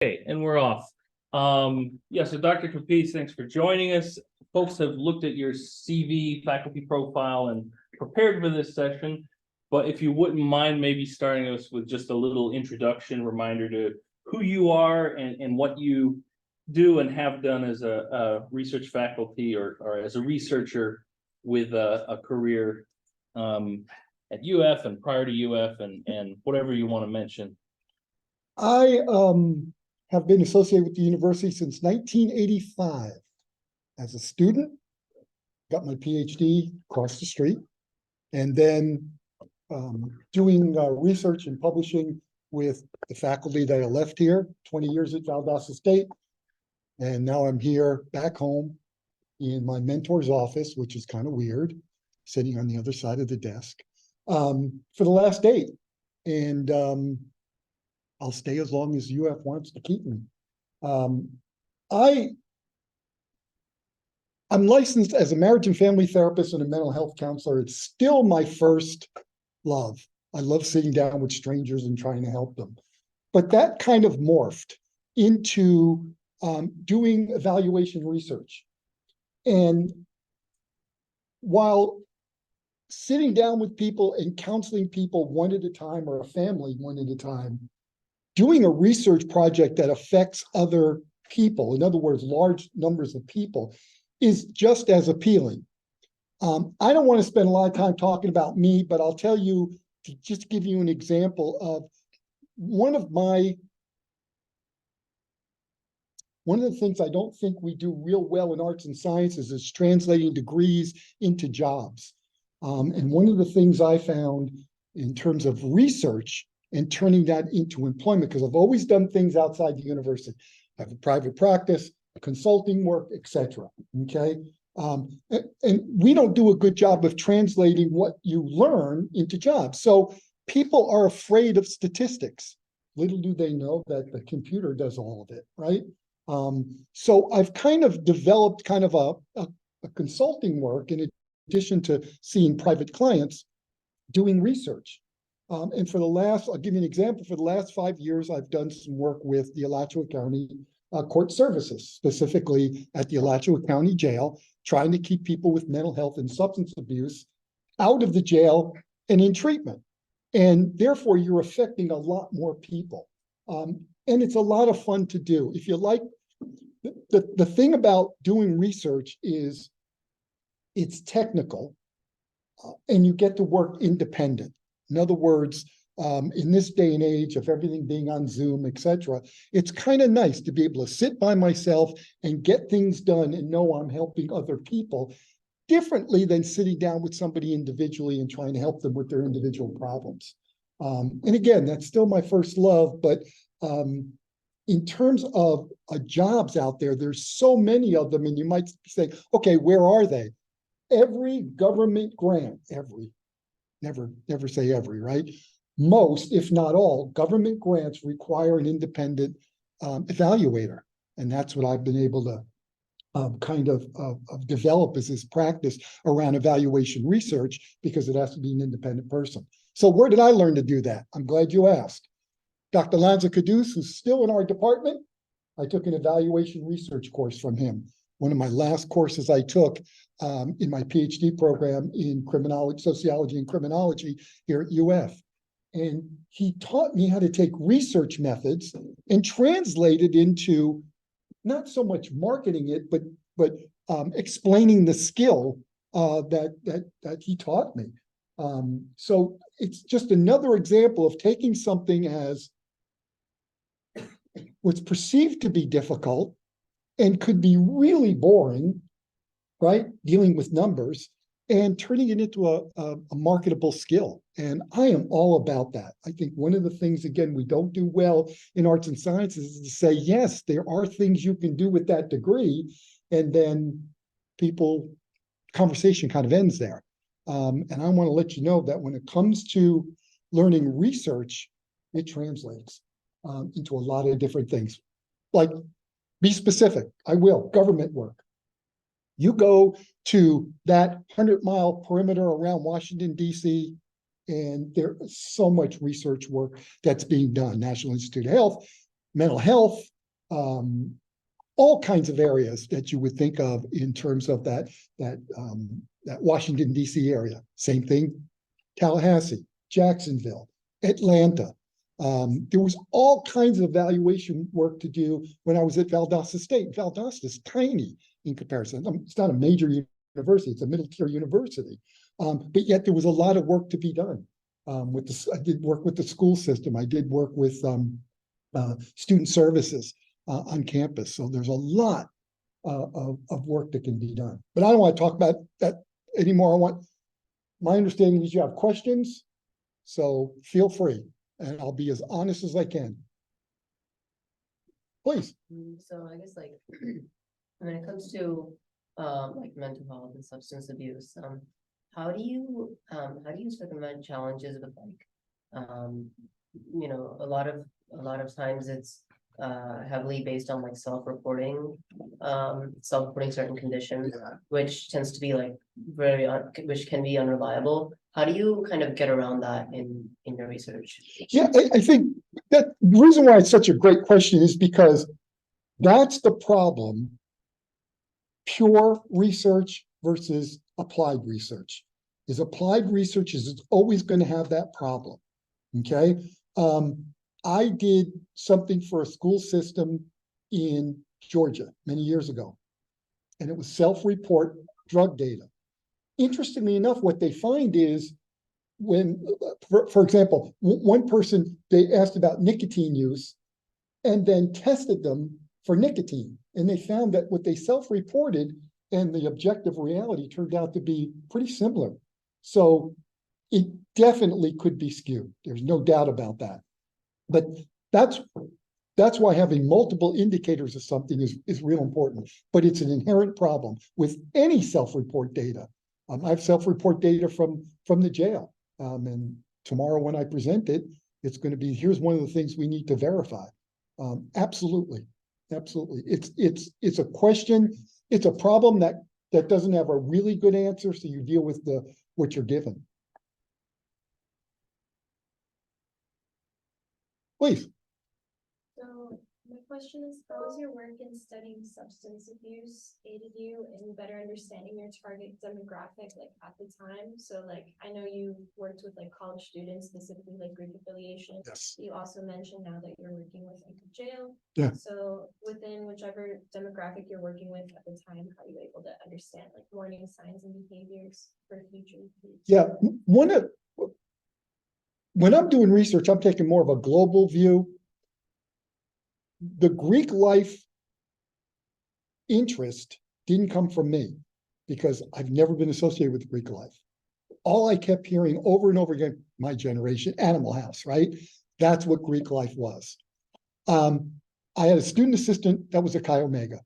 Okay, and we're off. Yeah, so Dr. Capece, thanks for joining us. Folks have looked at your CV, faculty profile, and prepared for this session. But if you wouldn't mind maybe starting us with just a little introduction reminder to who you are and what you do and have done as a research faculty or as a researcher with a career at UF and prior to UF and whatever you want to mention. I have been associated with the university since 1985 as a student, got my PhD across the street, and then doing research and publishing with the faculty that I left here, 20 years at Valdosta State. And now I'm here back home in my mentor's office, which is kind of weird, sitting on the other side of the desk for the last 8. And I'll stay as long as UF wants to keep me. I'm licensed as a marriage and family therapist and a mental health counselor. It's still my first love. I love sitting down with strangers and trying to help them. But that kind of morphed into doing evaluation research. And while sitting down with people and counseling people one at a time or a family one at a time, doing a research project that affects other people, in other words, large numbers of people, is just as appealing. I don't want to spend a lot of time talking about me, but I'll tell you, to just give you an example of one of the things I don't think we do real well in arts and sciences is translating degrees into jobs. And one of the things I found in terms of research and turning that into employment, because I've always done things outside the university. I have a private practice, consulting work, etc. Okay. And we don't do a good job of translating what you learn into jobs. So people are afraid of statistics. Little do they know that the computer does all of it, right? So I've kind of developed kind of a consulting work in addition to seeing private clients doing research. And for the last, I'll give you an example, for the last 5 years, I've done some work with the Alachua County Court Services, specifically at the Alachua County Jail, trying to keep people with mental health and substance abuse out of the jail and in treatment. And therefore, you're affecting a lot more people. And it's a lot of fun to do. If you like, the thing about doing research is it's technical and you get to work independent. In other words, in this day and age of everything being on Zoom, etc., it's kind of nice to be able to sit by myself and get things done and know I'm helping other people differently than sitting down with somebody individually and trying to help them with their individual problems. And again, that's still my first love, but in terms of jobs out there, there's so many of them, and you might say, okay, where are they? Every government grant, never say every, right? Most, if not all, government grants require an independent evaluator. And that's what I've been able to kind of develop as this practice around evaluation research, because it has to be an independent person. So where did I learn to do that? I'm glad you asked. Dr. Lanza Caduce, who's still in our department, I took an evaluation research course from him. One of my last courses I took in my PhD program in criminology, sociology and criminology here at UF. And he taught me how to take research methods and translate it into not so much marketing it, but explaining the skill that he taught me. So it's just another example of taking something as what's perceived to be difficult and could be really boring, right? Dealing with numbers, and turning it into a marketable skill. And I am all about that. I think one of the things, again, we don't do well in arts and sciences is to say, yes, there are things you can do with that degree. And then conversation kind of ends there. And I want to let you know that when it comes to learning research, it translates into a lot of different things. Like, be specific. I will. Government work. You go to that 100-mile perimeter around Washington, D.C., and there's so much research work that's being done. National Institute of Health, mental health, all kinds of areas that you would think of in terms of that Washington, D.C. area. Same thing, Tallahassee, Jacksonville, Atlanta. There was all kinds of evaluation work to do when I was at Valdosta State. Valdosta is tiny in comparison. It's not a major university, it's a middle-tier university. But yet there was a lot of work to be done. I did work with the school system. I did work with student services on campus. So there's a lot of work that can be done. But I don't want to talk about that anymore. My understanding is you have questions, so feel free, and I'll be as honest as I can. Please. So I guess like when it comes to like mental health and substance abuse, how do you circumvent challenges with like a lot of times it's heavily based on like self-reporting certain conditions, which tends to be like which can be unreliable. How do you kind of get around that in your research? Yeah, I think that the reason why it's such a great question is because that's the problem. Pure research versus applied research. Applied research is always going to have that problem. Okay. I did something for a school system in Georgia many years ago, and it was self-report drug data. Interestingly enough, what they find is when, for example, one person, they asked about nicotine use and then tested them for nicotine. And they found that what they self-reported and the objective reality turned out to be pretty similar. So it definitely could be skewed. There's no doubt about that. But that's why having multiple indicators of something is real important. But it's an inherent problem with any self-report data. I have self-report data from the jail. And tomorrow when I present it, it's going to be, here's one of the things we need to verify. Absolutely. Absolutely. It's a question, it's a problem that doesn't have a really good answer. So you deal with what you're given. Please. So my question is, how has your work in studying substance abuse aided you in better understanding your target demographic, like at the time? So like, I know you worked with like college students, specifically like Greek affiliation. Yes. You also mentioned now that you're working with like a jail. Yeah. So within whichever demographic you're working with at the time, how are you able to understand like warning signs and behaviors for future use? Yeah. When I'm doing research, I'm taking more of a global view. The Greek life interest didn't come from me because I've never been associated with Greek life. All I kept hearing over and over again, my generation, Animal House, right? That's what Greek life was. I had a student assistant that was a Chi Omega.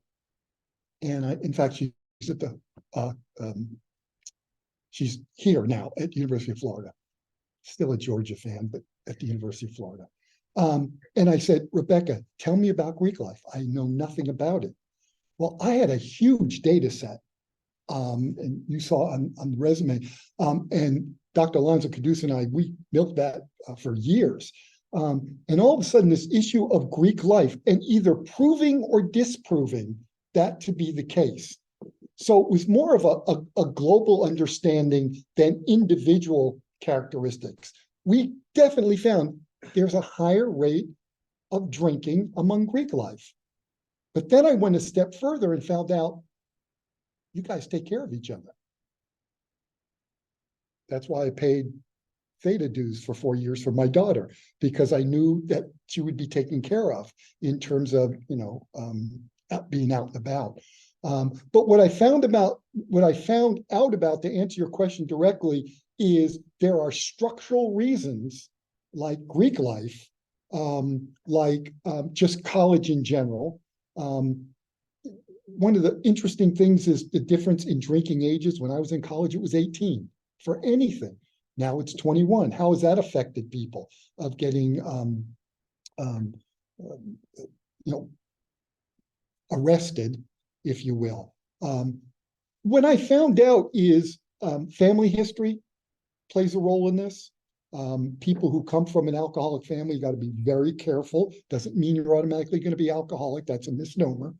And in fact, she's at she's here now at University of Florida. Still a Georgia fan, but at the University of Florida. And I said, Rebecca, tell me about Greek life. I know nothing about it. Well, I had a huge data set, and you saw on the resume, and Dr. Alonzo Caduce and I, we milked that for years. And all of a sudden, this issue of Greek life and either proving or disproving that to be the case. So it was more of a global understanding than individual characteristics. We definitely found there's a higher rate of drinking among Greek life. But then I went a step further and found out you guys take care of each other. That's why I paid theta dues for 4 years for my daughter, because I knew that she would be taken care of in terms of, being out and about. But what I found out about, to answer your question directly, is there are structural reasons like Greek life, just college in general. One of the interesting things is the difference in drinking ages. When I was in college, it was 18 for anything. Now it's 21. How has that affected people of getting, arrested, if you will? What I found out is family history plays a role in this. People who come from an alcoholic family, you got to be very careful. Doesn't mean you're automatically going to be alcoholic. That's a misnomer.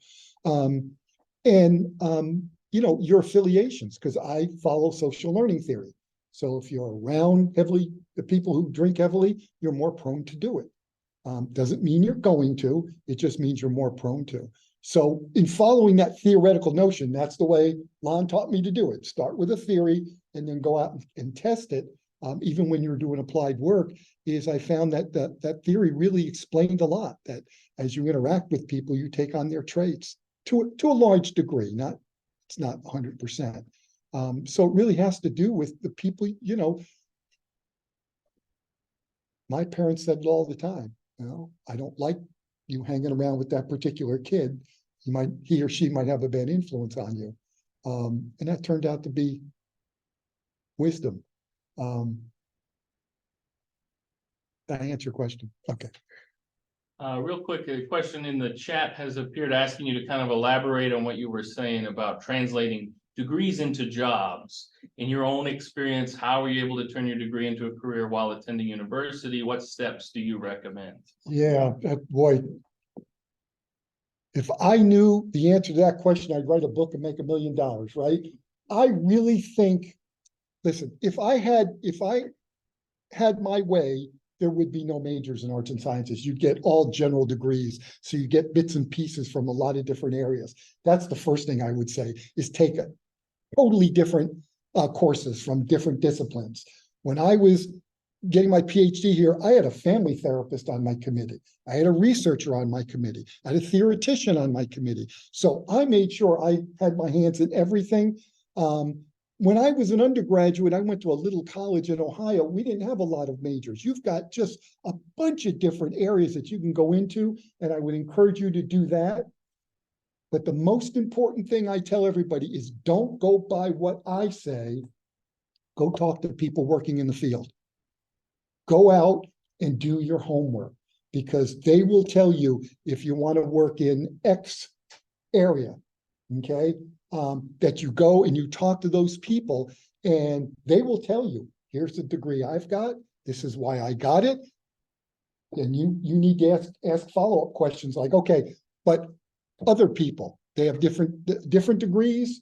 You know, your affiliations, because I follow social learning theory. So if you're around heavily the people who drink heavily, you're more prone to do it. Doesn't mean you're going to, it just means you're more prone to. So in following that theoretical notion, that's the way Lon taught me to do it. Start with a theory and then go out and test it. Even when you're doing applied work, is I found that that theory really explained a lot, that as you interact with people, you take on their traits to a large degree, it's not 100%. So it really has to do with the people, you know. My parents said it all the time, you know, I don't like you hanging around with that particular kid. He or she might have a bad influence on you. And that turned out to be wisdom. Did I answer your question? Okay. Real quick, a question in the chat has appeared asking you to kind of elaborate on what you were saying about translating degrees into jobs. In your own experience, how were you able to turn your degree into a career while attending university? What steps do you recommend? Yeah, boy. If I knew the answer to that question, I'd write a book and make $1 million, right? I really think, listen, if I had my way, there would be no majors in arts and sciences. You'd get all general degrees. So you get bits and pieces from a lot of different areas. That's the first thing I would say, is take a totally different courses from different disciplines. When I was getting my PhD here, I had a family therapist on my committee. I had a researcher on my committee. I had a theoretician on my committee. So I made sure I had my hands in everything. When I was an undergraduate, I went to a little college in Ohio. We didn't have a lot of majors. You've got just a bunch of different areas that you can go into, and I would encourage you to do that. But the most important thing I tell everybody is don't go by what I say. Go talk to people working in the field. Go out and do your homework, because they will tell you if you want to work in X area, okay? That you go and you talk to those people, and they will tell you, here's the degree I've got, this is why I got it. And you need to ask follow-up questions like, okay, but other people, they have different degrees.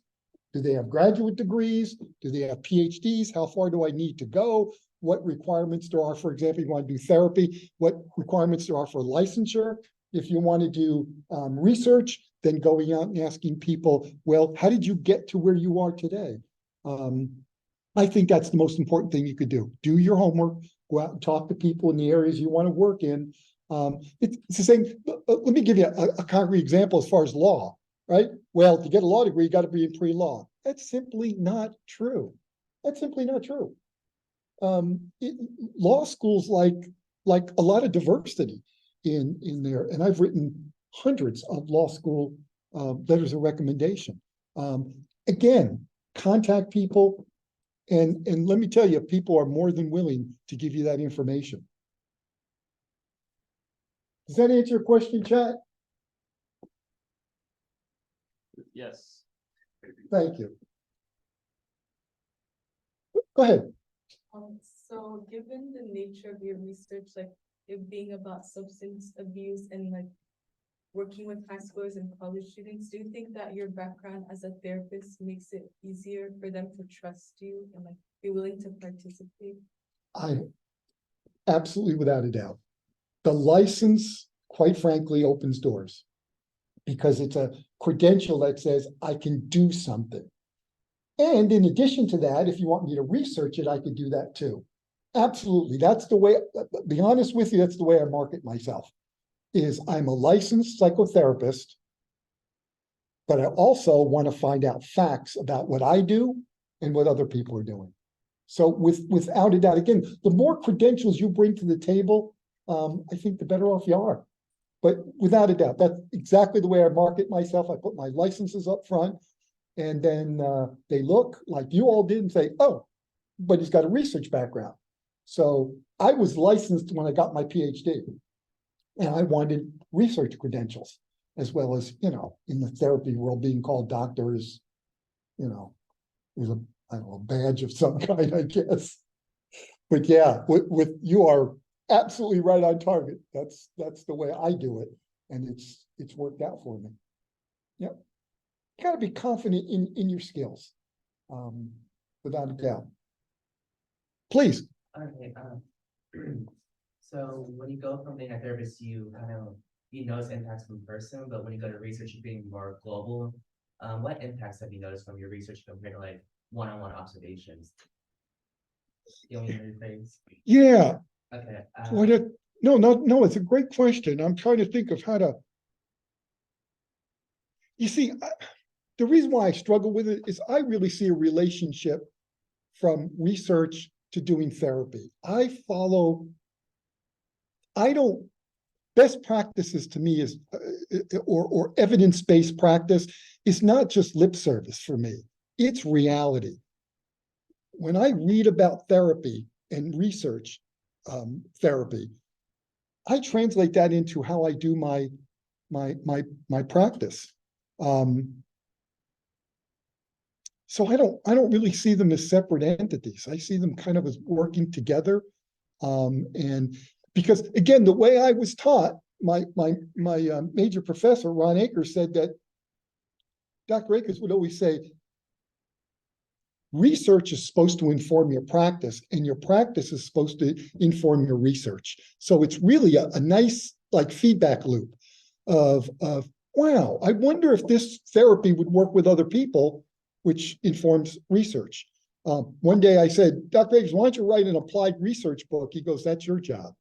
Do they have graduate degrees? Do they have PhDs? How far do I need to go? What requirements there are, for example, you want to do therapy, what requirements there are for licensure. If you want to do research, then going out and asking people, well, how did you get to where you are today? I think that's the most important thing you could do. Do your homework, go out and talk to people in the areas you want to work in. It's the same. Let me give you a concrete example as far as law, right? Well, to get a law degree, you got to be in pre-law. That's simply not true. That's simply not true. Law schools like a lot of diversity in there, and I've written hundreds of law school letters of recommendation. Again, contact people, and let me tell you, people are more than willing to give you that information. Does that answer your question, chat? Yes. Thank you. Go ahead. So given the nature of your research, like it being about substance abuse and like working with high schoolers and college students, do you think that your background as a therapist makes it easier for them to trust you and like be willing to participate? Absolutely, without a doubt. The license, quite frankly, opens doors, because it's a credential that says I can do something. And in addition to that, if you want me to research it, I could do that too. Absolutely. That's the way, be honest with you, that's the way I market myself, is I'm a licensed psychotherapist, but I also want to find out facts about what I do and what other people are doing. So without a doubt, again, the more credentials you bring to the table, I think the better off you are. But without a doubt, that's exactly the way I market myself. I put my licenses up front, and then they look like you all did and say, oh, but he's got a research background. So I was licensed when I got my PhD, and I wanted research credentials, as well as, you know, in the therapy world, being called doctor is, you know, is a, I don't know, badge of some kind, I guess. But yeah, with, you are absolutely right on target. That's the way I do it. And it's worked out for me. Yep. You gotta be confident in your skills. Without a doubt. Please. Okay, so when you go from being a therapist, you notice impacts from person, but when you go to research, you're being more global. What impacts have you noticed from your research compared to like one-on-one observations? You want me to rephrase? Yeah. Okay. No, it's a great question. I'm trying to think of how to. You see, the reason why I struggle with it is I really see a relationship from research to doing therapy. Best practices to me is, or evidence-based practice is not just lip service for me. It's reality. When I read about therapy and research therapy, I translate that into how I do my practice. So I don't really see them as separate entities. I see them kind of as working together. And because again, the way I was taught, my major professor, Ron Akers, said that Dr. Akers would always say, research is supposed to inform your practice, and your practice is supposed to inform your research. So it's really a nice like feedback loop of wow, I wonder if this therapy would work with other people, which informs research. One day I said, Dr. Akers, why don't you write an applied research book? He goes, that's your job.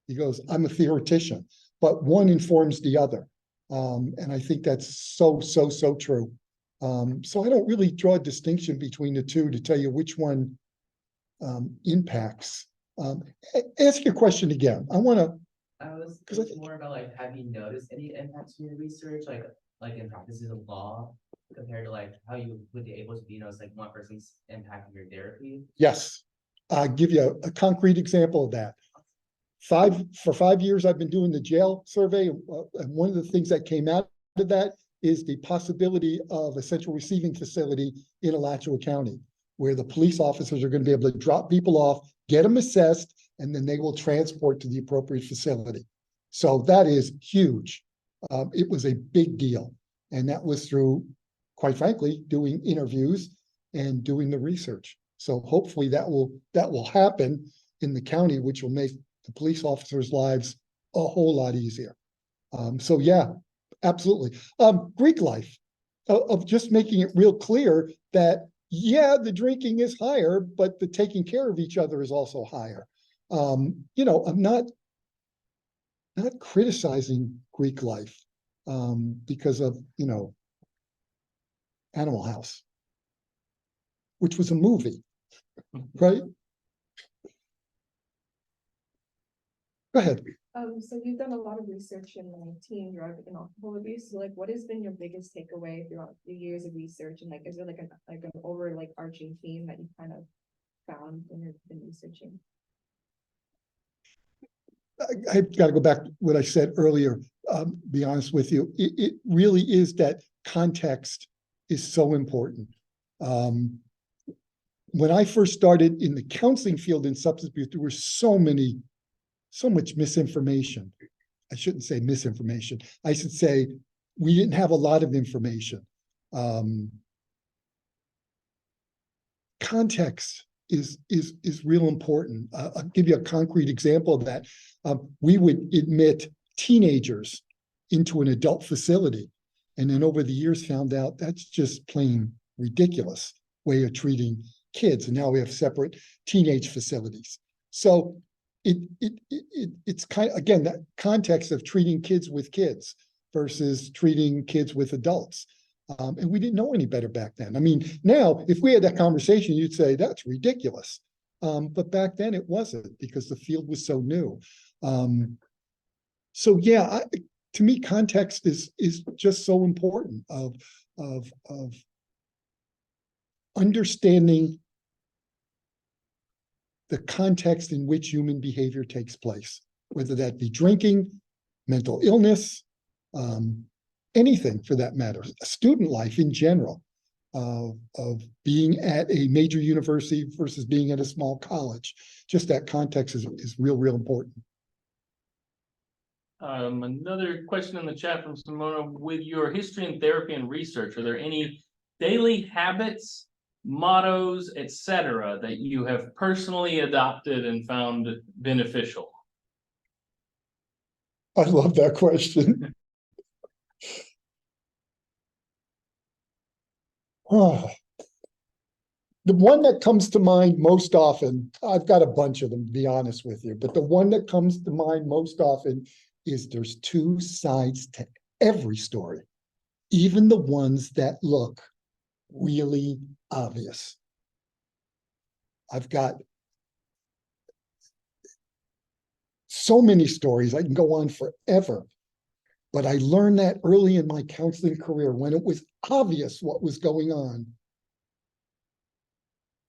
He goes, I'm a theoretician, but one informs the other. And I think that's so true. So I don't really draw a distinction between the two to tell you which one impacts. Ask your question again. I want to. I was 'Cause I thinking more about like, have you noticed any impacts from your research, like in practices of law, compared to like how you would be able to, like one person's impact on your therapy? Yes, I'll give you a concrete example of that. For 5 years, I've been doing the jail survey, and one of the things that came out of that is the possibility of a central receiving facility in Alachua County, where the police officers are going to be able to drop people off, get them assessed, and then they will transport to the appropriate facility. So that is huge. It was a big deal. And that was through, quite frankly, doing interviews and doing the research. So hopefully that will happen in the county, which will make the police officers' lives a whole lot easier. So yeah, absolutely. Greek life, of just making it real clear that, yeah, the drinking is higher, but the taking care of each other is also higher. I'm not criticizing Greek life because of, Animal House, which was a movie, right? Go ahead. So you've done a lot of research in like teen drug and alcohol abuse. So like, what has been your biggest takeaway throughout the years of research? And like, is there like an overarching theme that you kind of found when you've been researching? I've got to go back to what I said earlier. Be honest with you, it really is that context is so important. When I first started in the counseling field in substance abuse, there were so much misinformation. I shouldn't say misinformation. I should say we didn't have a lot of information. Context is real important. I'll give you a concrete example of that. We would admit teenagers into an adult facility, and then over the years found out that's just plain ridiculous way of treating kids. And now we have separate teenage facilities. So it's kind of, again, that context of treating kids with kids versus treating kids with adults. And we didn't know any better back then. I mean, now, if we had that conversation, you'd say that's ridiculous. But back then it wasn't, because the field was so new. So yeah, to me, context is just so important of understanding the context in which human behavior takes place, whether that be drinking, mental illness, anything for that matter, student life in general. of being at a major university versus being at a small college. Just that context is real important. Another question in the chat from Simona, with your history in therapy and research, are there any daily habits, mottos, etc., that you have personally adopted and found beneficial? I love that question. Oh. The one that comes to mind most often, I've got a bunch of them, to be honest with you, but the one that comes to mind most often is there's two sides to every story, even the ones that look really obvious. I've got so many stories, I can go on forever, but I learned that early in my counseling career when it was obvious what was going on.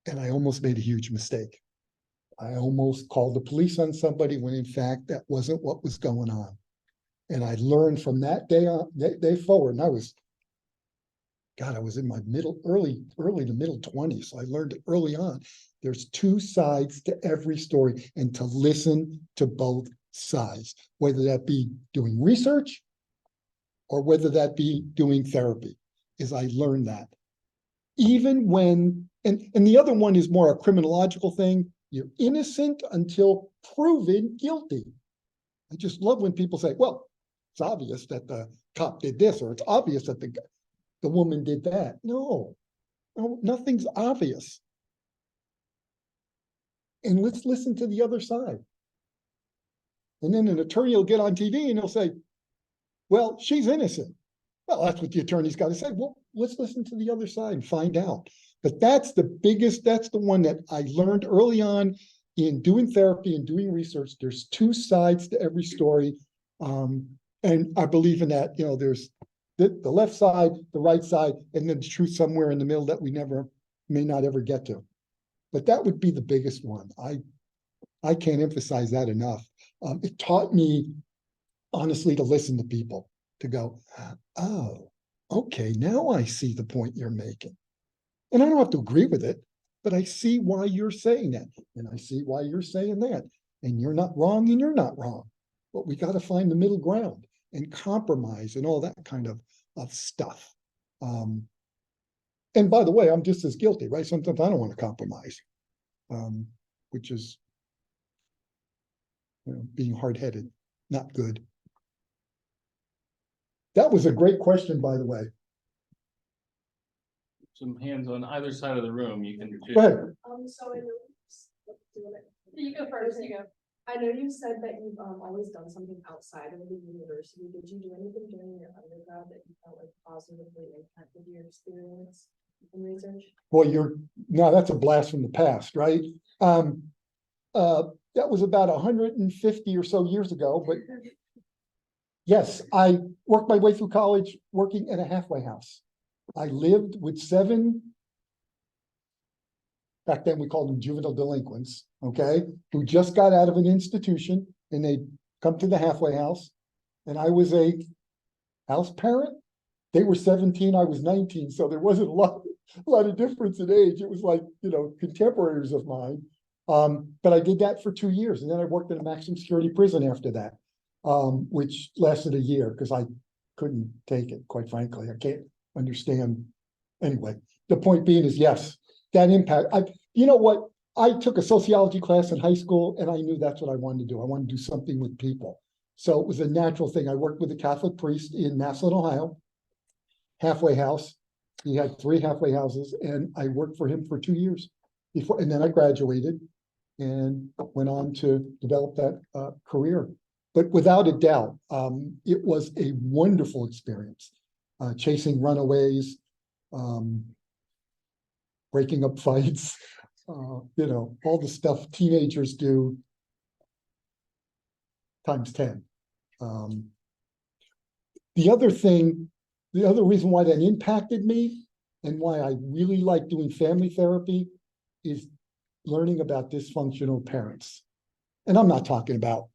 And I almost made a huge mistake. I almost called the police on somebody when in fact that wasn't what was going on. And I learned from that day on, that day forward, and I was in my early to middle 20s. So I learned it early on. There's two sides to every story, and to listen to both sides, whether that be doing research or whether that be doing therapy, is I learned that. Even when, and the other one is more a criminological thing, you're innocent until proven guilty. I just love when people say, well, it's obvious that the cop did this, or it's obvious that the woman did that. No, nothing's obvious. And let's listen to the other side. And then an attorney will get on TV and he'll say, well, she's innocent. Well, that's what the attorney's got to say. Well, let's listen to the other side and find out. But that's the one that I learned early on in doing therapy and doing research. There's two sides to every story. And I believe in that, there's the left side, the right side, and then the truth somewhere in the middle that we may not ever get to. But that would be the biggest one. I can't emphasize that enough. It taught me, honestly, to listen to people, to go, oh, okay, now I see the point you're making. And I don't have to agree with it, but I see why you're saying that. And I see why you're saying that. And you're not wrong and you're not wrong. But we got to find the middle ground and compromise and all that kind of stuff. And by the way, I'm just as guilty, right? Sometimes I don't want to compromise, which is being hard-headed, not good. That was a great question, by the way. Some hands on either side of the room. You can Go ahead. So I know, you go first, you go. I know you said that you've always done something outside of the university. Did you do anything during your undergrad that you felt like positively impacted your experience in research? Well, no, that's a blast from the past, right? That was about 150 or so years ago, but yes, I worked my way through college working at a halfway house. I lived with 7, back then we called them juvenile delinquents, okay, who just got out of an institution and they'd come to the halfway house. And I was a house parent. They were 17, I was 19, so there wasn't a lot of difference in age. It was like, contemporaries of mine. But I did that for 2 years, and then I worked in a maximum security prison after that, which lasted a year because I couldn't take it, quite frankly. I can't understand. Anyway, the point being is, yes, that impact. You know what? I took a sociology class in high school, and I knew that's what I wanted to do. I wanted to do something with people. So it was a natural thing. I worked with a Catholic priest in Massillon, Ohio, halfway house. He had 3 halfway houses, and I worked for him for 2 years before, and then I graduated and went on to develop that career. But without a doubt, it was a wonderful experience. Chasing runaways, breaking up fights, all the stuff teenagers do times 10. The other reason why that impacted me and why I really like doing family therapy is learning about dysfunctional parents. And I'm not talking about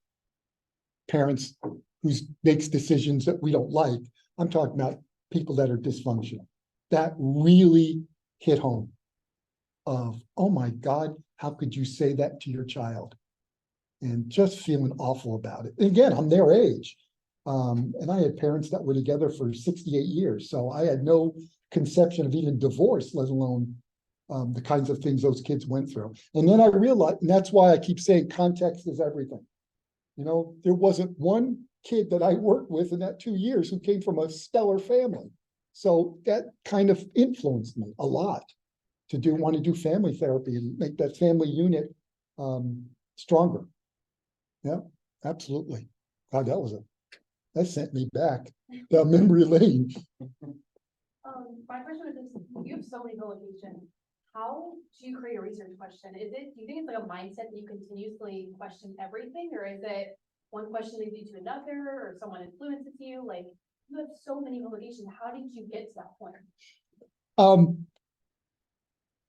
parents who makes decisions that we don't like. I'm talking about people that are dysfunctional. that really hit home of, oh my God, how could you say that to your child? And just feeling awful about it. And again, I'm their age. And I had parents that were together for 68 years. So I had no conception of even divorce, let alone the kinds of things those kids went through. And then I realized, and that's why I keep saying context is everything. You know, there wasn't one kid that I worked with in that 2 years who came from a stellar family. So that kind of influenced me a lot to want to do family therapy and make that family unit stronger. Yeah, absolutely. God, that sent me back down memory lane. My question is, you have so many publications. How do you create a research question? Do you think it's like a mindset that you continuously question everything, or is it one question leads you to another, or someone influences you? Like, you have so many publications. How did you get to that point?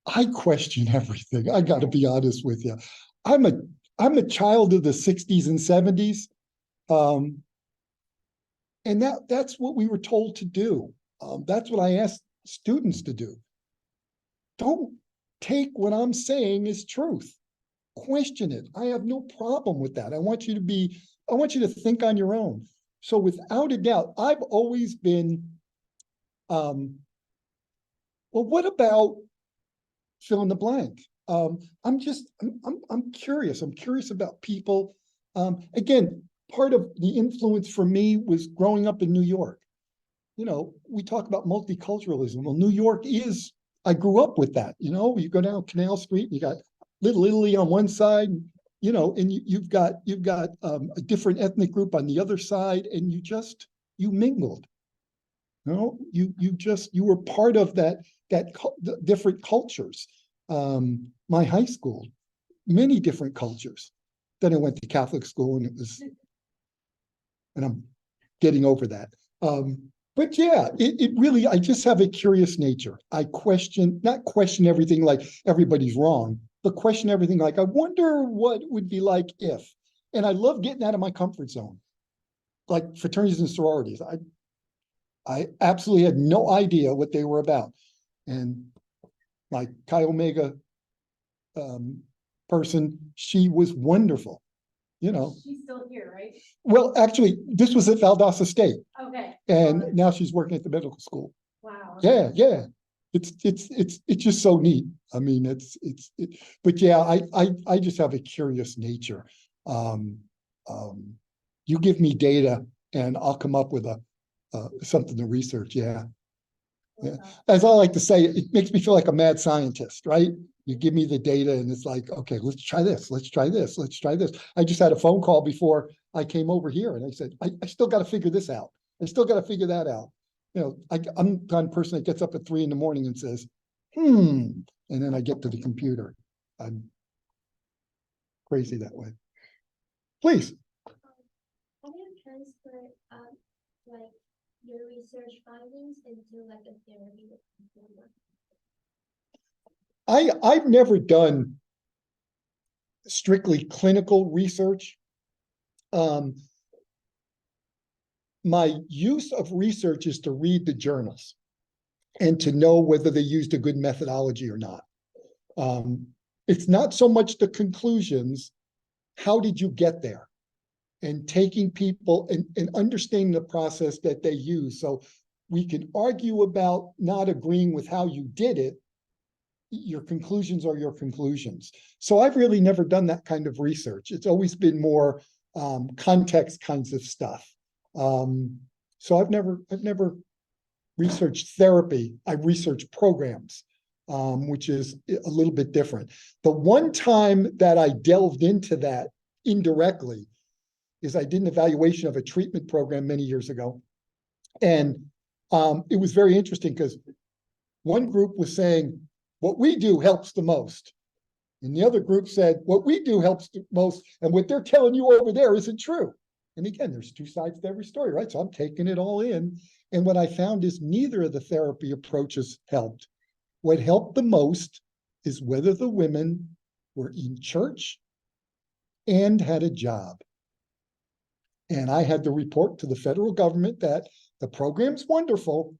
I question everything. I got to be honest with you. I'm a child of the 60s and 70s. And that's what we were told to do. That's what I asked students to do. Don't take what I'm saying as truth. Question it. I have no problem with that. I want you to think on your own. So without a doubt, I've always been, well, what about fill in the blank? I'm curious. I'm curious about people. Again, part of the influence for me was growing up in New York. You know, we talk about multiculturalism. Well, New York I grew up with that. You know, you go down Canal Street, you got Little Italy on one side, you know, and you've got a different ethnic group on the other side, and you mingled. You know, you were part of the different cultures. My high school, many different cultures. Then I went to Catholic school, and I'm getting over that. But yeah, it really, I just have a curious nature. I not question everything like everybody's wrong, but question everything like, I wonder what it would be like if. And I love getting out of my comfort zone. Like fraternities and sororities. I absolutely had no idea what they were about. And my Chi Omega person, she was wonderful. You know, She's still here, right? well, actually, this was at Valdosta State, Okay. and now she's working at the medical school. Wow. Yeah, yeah. It's just so neat. I mean, but yeah, I just have a curious nature. You give me data and I'll come up with something to research. Yeah. Yeah. As I like to say, it makes me feel like a mad scientist, right? You give me the data and it's like, okay, let's try this. Let's try this. Let's try this. I just had a phone call before I came over here and I said, I still got to figure this out. I still got to figure that out. You know, I'm the kind of person that gets up at 3 a.m. and says, and then I get to the computer. I'm crazy that way. Please. How do you transfer like your research findings into like a therapy? I've never done strictly clinical research. My use of research is to read the journals and to know whether they used a good methodology or not. It's not so much the conclusions, how did you get there? And taking people and understanding the process that they use. So we can argue about not agreeing with how you did it. Your conclusions are your conclusions. So I've really never done that kind of research. It's always been more context kinds of stuff. So I've never researched therapy. I've researched programs, which is a little bit different. The one time that I delved into that indirectly is I did an evaluation of a treatment program many years ago. And it was very interesting because one group was saying, what we do helps the most. And the other group said, what we do helps the most. And what they're telling you over there isn't true. And again, there's two sides to every story, right? So I'm taking it all in. And what I found is neither of the therapy approaches helped. What helped the most is whether the women were in church and had a job. And I had to report to the federal government that the program's wonderful,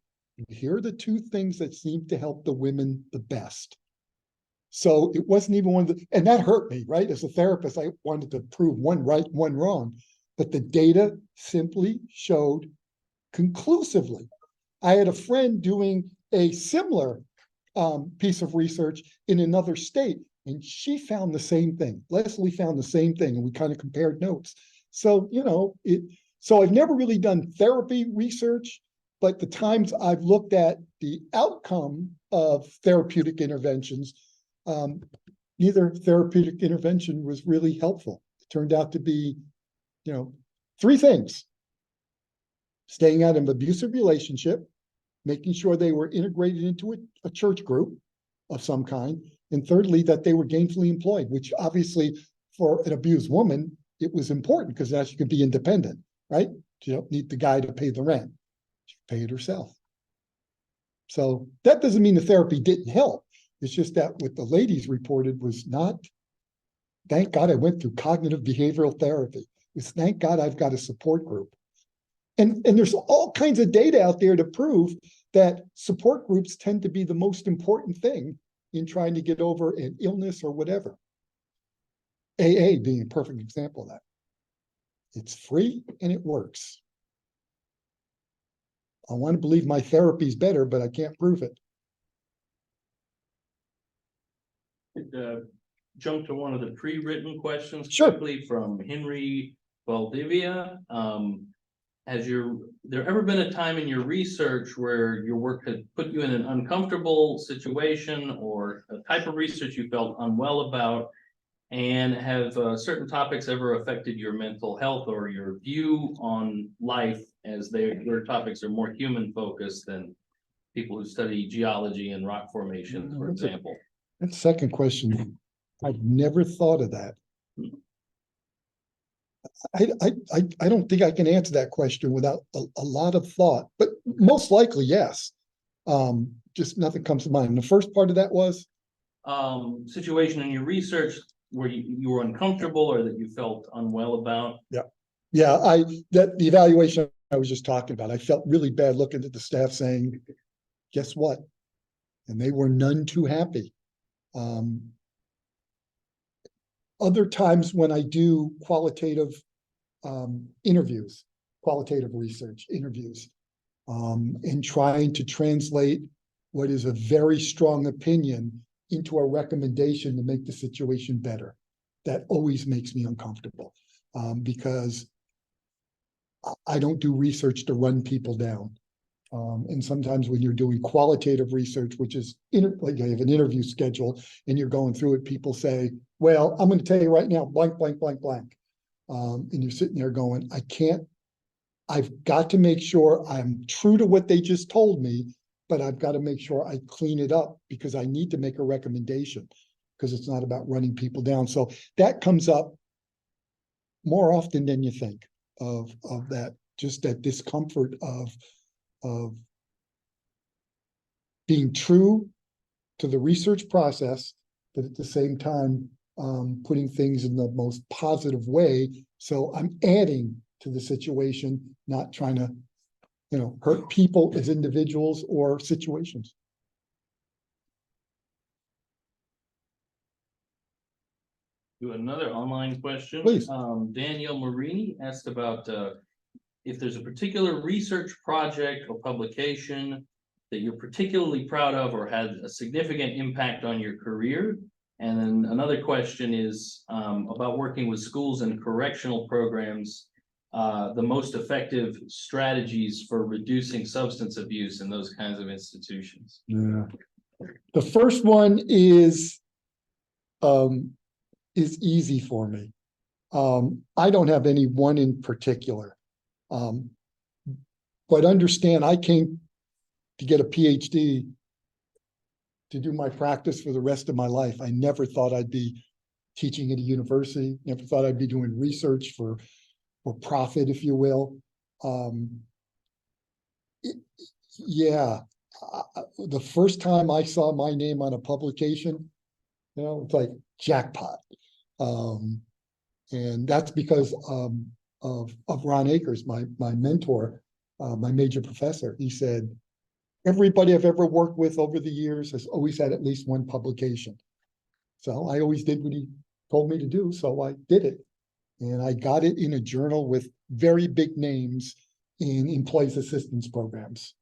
here are the two things that seem to help the women the best. So it wasn't even one of the, and that hurt me, right? As a therapist, I wanted to prove one right, one wrong, but the data simply showed conclusively. I had a friend doing a similar piece of research in another state, and she found the same thing. Leslie found the same thing, and we kind of compared notes. So, so I've never really done therapy research, but the times I've looked at the outcome of therapeutic interventions, neither therapeutic intervention was really helpful. It turned out to be, three things: staying out of an abusive relationship, making sure they were integrated into a church group of some kind, and thirdly, that they were gainfully employed, which obviously for an abused woman, it was important because now she could be independent, right? She don't need the guy to pay the rent. She can pay it herself. So that doesn't mean the therapy didn't help. It's just that what the ladies reported was not, thank God I went through cognitive behavioral therapy. It's thank God I've got a support group. And there's all kinds of data out there to prove that support groups tend to be the most important thing in trying to get over an illness or whatever. AA being a perfect example of that. It's free and it works. I want to believe my therapy's better, but I can't prove it. Jump to one of the pre-written questions Sure. quickly from Henry Valdivia. Has there ever been a time in your research where your work had put you in an uncomfortable situation or a type of research you felt unwell about? And have certain topics ever affected your mental health or your view on life, as their topics are more human focused than people who study geology and rock formations, for example? That second question, I've never thought of that. I don't think I can answer that question without a lot of thought, but most likely, yes. Just nothing comes to mind. The first part of that was? Situation in your research where you were uncomfortable or that you felt unwell about? Yeah, the evaluation I was just talking about, I felt really bad looking at the staff saying, guess what? And they were none too happy. Other times when I do qualitative interviews, qualitative research interviews, and trying to translate what is a very strong opinion into a recommendation to make the situation better. That always makes me uncomfortable because I don't do research to run people down. And sometimes when you're doing qualitative research, which is like you have an interview schedule and you're going through it, people say, well, I'm going to tell you right now, blank, blank, blank, blank. And you're sitting there going, I've got to make sure I'm true to what they just told me, but I've got to make sure I clean it up because I need to make a recommendation because it's not about running people down. So that comes up more often than you think of that, just that discomfort of being true to the research process, but at the same time, putting things in the most positive way. So I'm adding to the situation, not trying to, hurt people as individuals or situations. Do another online question. Please. Danielle Marini asked about if there's a particular research project or publication that you're particularly proud of or had a significant impact on your career. And then another question is about working with schools and correctional programs, the most effective strategies for reducing substance abuse in those kinds of institutions. Yeah. The first one is easy for me. I don't have any one in particular. But understand I came to get a PhD to do my practice for the rest of my life. I never thought I'd be teaching at a university, never thought I'd be doing research for profit, if you will. The first time I saw my name on a publication, it's like jackpot. And that's because of Ron Akers, my mentor, my major professor. He said, everybody I've ever worked with over the years has always had at least one publication. So I always did what he told me to do, so I did it. And I got it in a journal with very big names in employees assistance programs.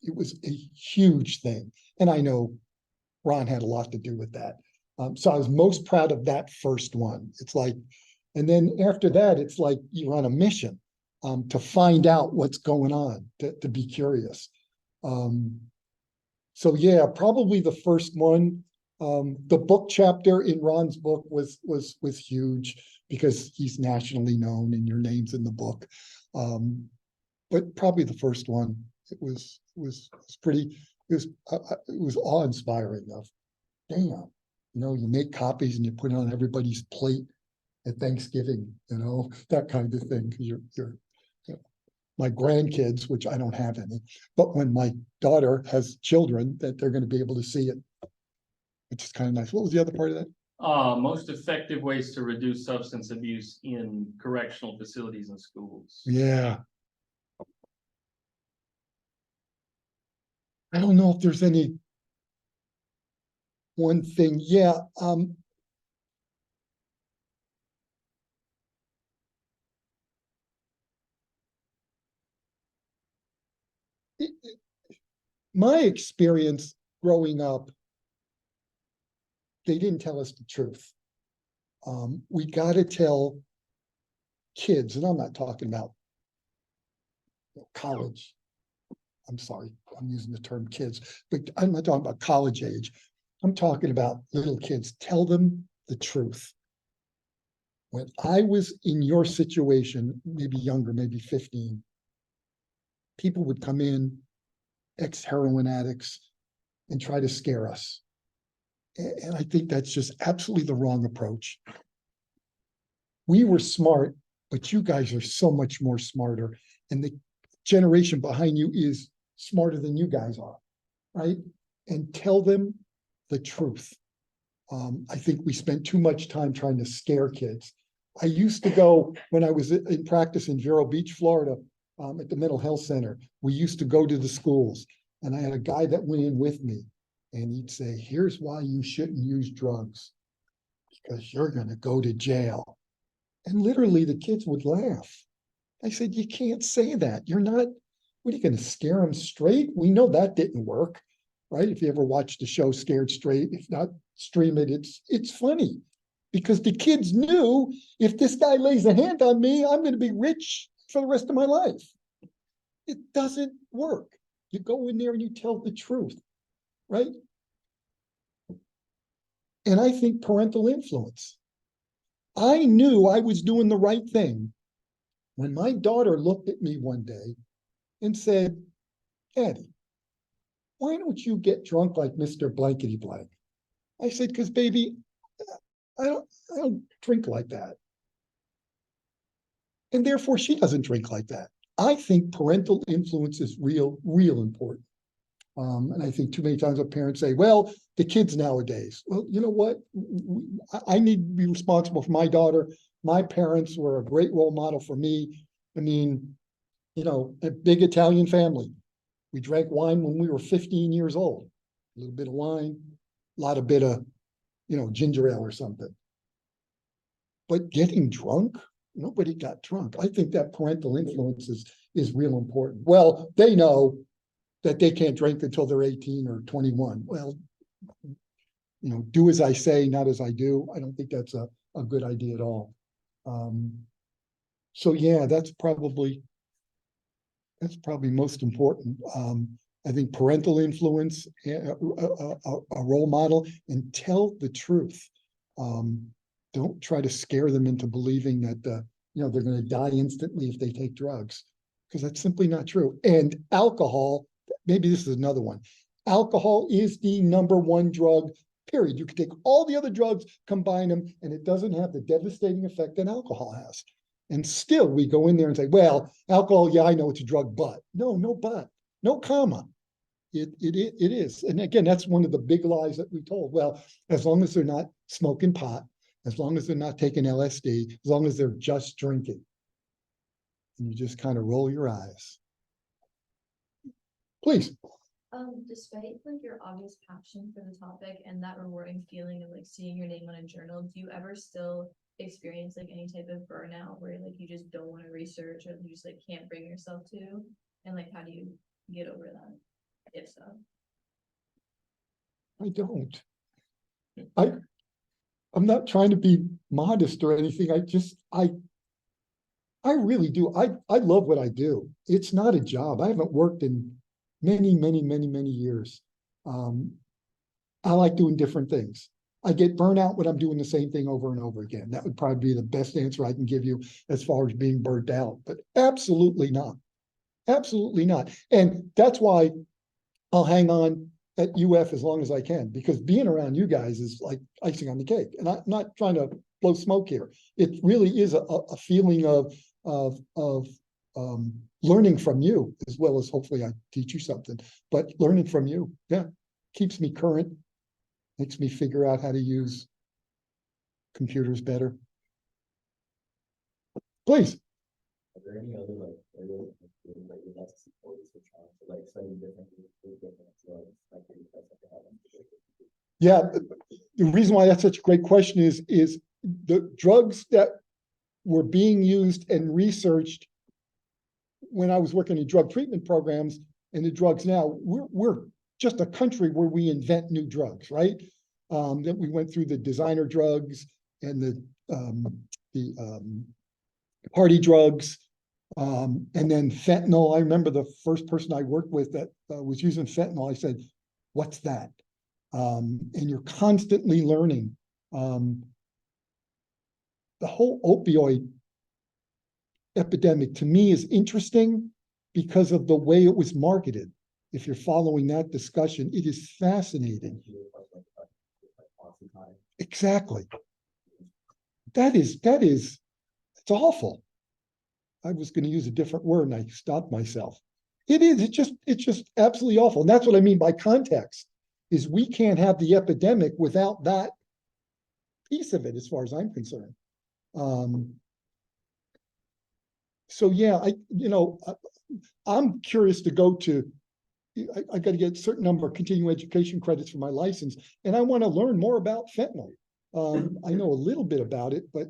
It was a huge thing. And I know Ron had a lot to do with that. So I was most proud of that first one. It's like, and then after that, it's like you're on a mission to find out what's going on, to be curious. So yeah, probably the first one. The book chapter in Ron's book was huge because he's nationally known and your name's in the book. But probably the first one, it was pretty, it was awe-inspiring of, damn, you know, you make copies and you put it on everybody's plate at Thanksgiving, you know, that kind of thing. You're you know, my grandkids, which I don't have any, but when my daughter has children, that they're going to be able to see it, which is kind of nice. What was the other part of that? Most effective ways to reduce substance abuse in correctional facilities and schools. Yeah. I don't know if there's any one thing. Yeah. My experience growing up, they didn't tell us the truth. We got to tell kids, and I'm not talking about college. I'm sorry, I'm using the term kids, but I'm not talking about college age. I'm talking about little kids. Tell them the truth. When I was in your situation, maybe younger, maybe 15, people would come in, ex-heroin addicts, and try to scare us. And I think that's just absolutely the wrong approach. We were smart, but you guys are so much more smarter. And the generation behind you is smarter than you guys are, right? And tell them the truth. I think we spent too much time trying to scare kids. I used to go, when I was in practice in Vero Beach, Florida, at the mental health center, we used to go to the schools, and I had a guy that went in with me, and he'd say, here's why you shouldn't use drugs, because you're going to go to jail. And literally the kids would laugh. I said, you can't say that. You're not, what are you going to scare them straight? We know that didn't work, right? If you ever watched the show Scared Straight, if not, stream it. It's funny because the kids knew if this guy lays a hand on me, I'm going to be rich for the rest of my life. It doesn't work. You go in there and you tell the truth, right? And I think parental influence. I knew I was doing the right thing when my daughter looked at me one day and said, Daddy, why don't you get drunk like Mr. Blankety Blank? I said, because baby, I don't drink like that. And therefore she doesn't drink like that. I think parental influence is real important. And I think too many times what parents say, well, the kids nowadays. Well, you know what? I need to be responsible for my daughter. My parents were a great role model for me. I mean, you know, a big Italian family. We drank wine when we were 15 years old. A little bit of wine, a lot of bit of, you know, ginger ale or something. But getting drunk, nobody got drunk. I think that parental influence is real important. Well, they know that they can't drink until they're 18 or 21. Well, you know, do as I say, not as I do. I don't think that's a good idea at all. So yeah, that's probably most important. I think parental influence, a role model, and tell the truth. Don't try to scare them into believing that you know, they're going to die instantly if they take drugs, because that's simply not true. And alcohol, maybe this is another one. Alcohol is the #1 drug, period. You can take all the other drugs, combine them, and it doesn't have the devastating effect that alcohol has. And still we go in there and say, well, alcohol, yeah, I know it's a drug, but. No but, no comma. It is. And again, that's one of the big lies that we told. Well, as long as they're not smoking pot, as long as they're not taking LSD, as long as they're just drinking. And you just kind of roll your eyes. Please. Despite like your obvious passion for the topic and that rewarding feeling of like seeing your name on a journal, do you ever still experience like any type of burnout where like you just don't want to research or you just like can't bring yourself to? And like how do you get over that? If so. I don't. I'm not trying to be modest or anything. I really do. I love what I do. It's not a job. I haven't worked in many years. I like doing different things. I get burnout when I'm doing the same thing over and over again. That would probably be the best answer I can give you as far as being burnt out, but absolutely not. Absolutely not. And that's why I'll hang on at UF as long as I can, because being around you guys is like icing on the cake. And I'm not trying to blow smoke here. It really is a feeling of learning from you, as well as hopefully I teach you something, but learning from you, yeah, keeps me current, makes me figure out how to use computers better. Please. Are there any other like areas that you like to support for trying to like study different drugs like Yeah, the reason why that's such a great question is the drugs that were being used and researched when I was working in drug treatment programs and the drugs now, we're just a country where we invent new drugs, right? That we went through the designer drugs and the party drugs, and then fentanyl. I remember the first person I worked with that was using fentanyl. I said, "What's that?" And you're constantly learning. The whole opioid epidemic to me is interesting because of the way it was marketed. If you're following that discussion, it is fascinating. Exactly. It's awful. I was going to use a different word and I stopped myself. It's just absolutely awful. And that's what I mean by context, is we can't have the epidemic without that piece of it, as far as I'm concerned. So yeah, I'm curious to go to, I got to get a certain number of continuing education credits for my license, and I want to learn more about fentanyl. I know a little bit about it, but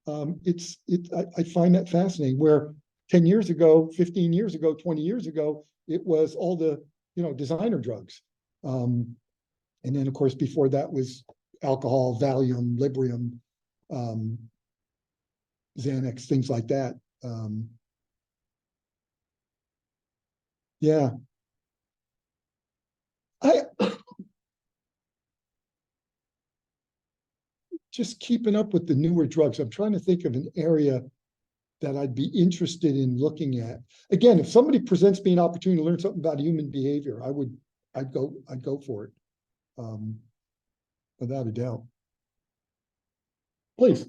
I find that fascinating, where 10 years ago, 15 years ago, 20 years ago, it was all the, designer drugs. And then of course, before that was alcohol, Valium, Librium, Xanax, things like that. Yeah. I just keeping up with the newer drugs. I'm trying to think of an area that I'd be interested in looking at. Again, if somebody presents me an opportunity to learn something about human behavior, I'd go for it. Without a doubt. Please.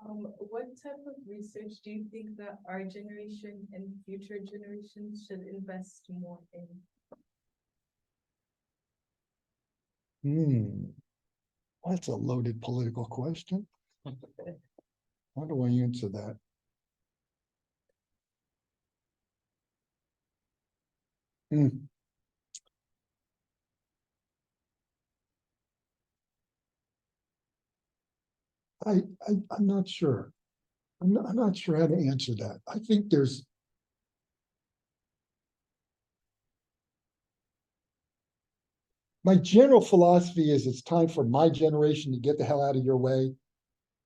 What type of research do you think that our generation and future generations should invest more in? That's a loaded political question. How do I answer that? I'm not sure. I'm not sure how to answer that. I think my general philosophy is it's time for my generation to get the hell out of your way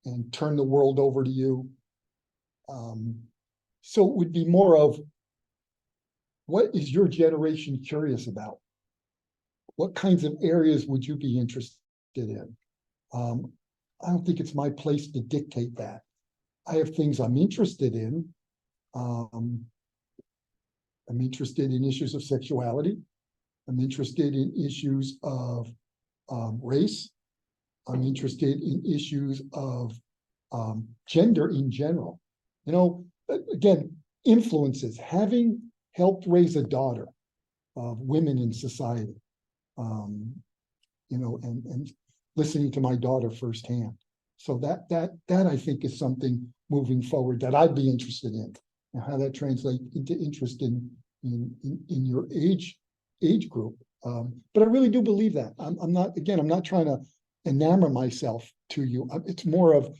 and turn the world over to you. So it would be more of, what is your generation curious about? What kinds of areas would you be interested in? I don't think it's my place to dictate that. I have things I'm interested in. I'm interested in issues of sexuality. I'm interested in issues of race. I'm interested in issues of gender in general. Again, influences, having helped raise a daughter of women in society, and listening to my daughter firsthand. So that I think is something moving forward that I'd be interested in, and how that translates into interest in your age age group. But I really do believe that. I'm not trying to enamor myself to you. It's more of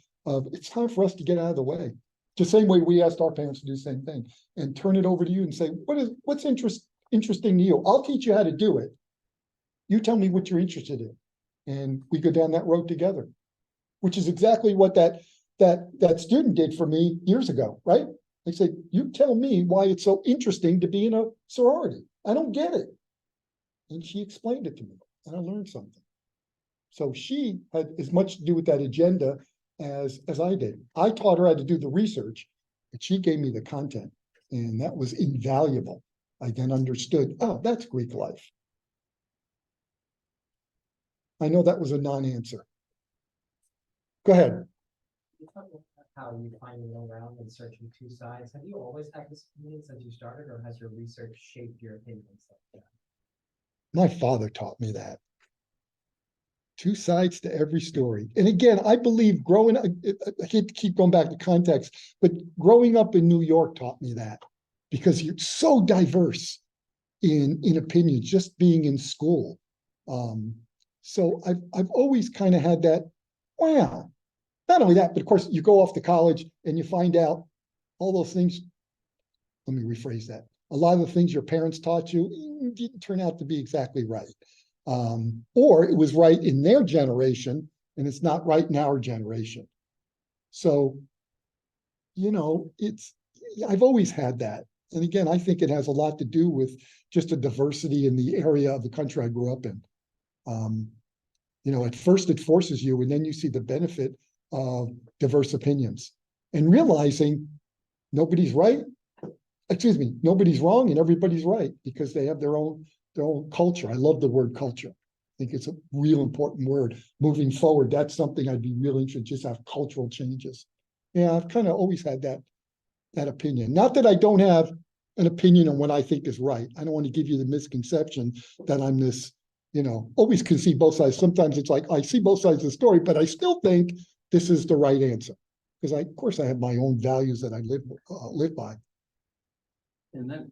it's time for us to get out of the way. The same way we asked our parents to do the same thing and turn it over to you and say, what's interesting to you? I'll teach you how to do it. You tell me what you're interested in. And we go down that road together, which is exactly what that student did for me years ago, right? They said, you tell me why it's so interesting to be in a sorority. I don't get it. And she explained it to me and I learned something. So she had as much to do with that agenda as I did. I taught her how to do the research, but she gave me the content, and that was invaluable. I then understood, oh, that's Greek life. I know that was a non-answer. Go ahead. You talk about how you find your way around and searching two sides. Have you always had this opinion since you started, or has your research shaped your opinions? My father taught me that. Two sides to every story. And again, I believe growing up, I hate to keep going back to context, but growing up in New York taught me that, because you're so diverse in opinions, just being in school. So I've always kind of had that, wow. Not only that, but of course you go off to college and you find out all those things. Let me rephrase that. A lot of the things your parents taught you didn't turn out to be exactly right. Or it was right in their generation and it's not right in our generation. So, I've always had that. And again, I think it has a lot to do with just a diversity in the area of the country I grew up in. At first it forces you, and then you see the benefit of diverse opinions and realizing nobody's right. Nobody's wrong and everybody's right, because they have their own culture. I love the word culture. I think it's a real important word. Moving forward, that's something I'd be really interested in, just have cultural changes. Yeah, I've kind of always had that opinion. Not that I don't have an opinion on what I think is right. I don't want to give you the misconception that I'm this, always can see both sides. Sometimes it's like I see both sides of the story, but I still think this is the right answer. Because of course I have my own values that I live by. And that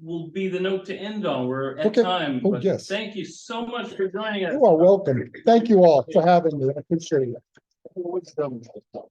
will be the note to end on. We're at Okay. time. Oh, but yes. Thank you so much for joining us. You are welcome. Thank you all for having me. I appreciate it.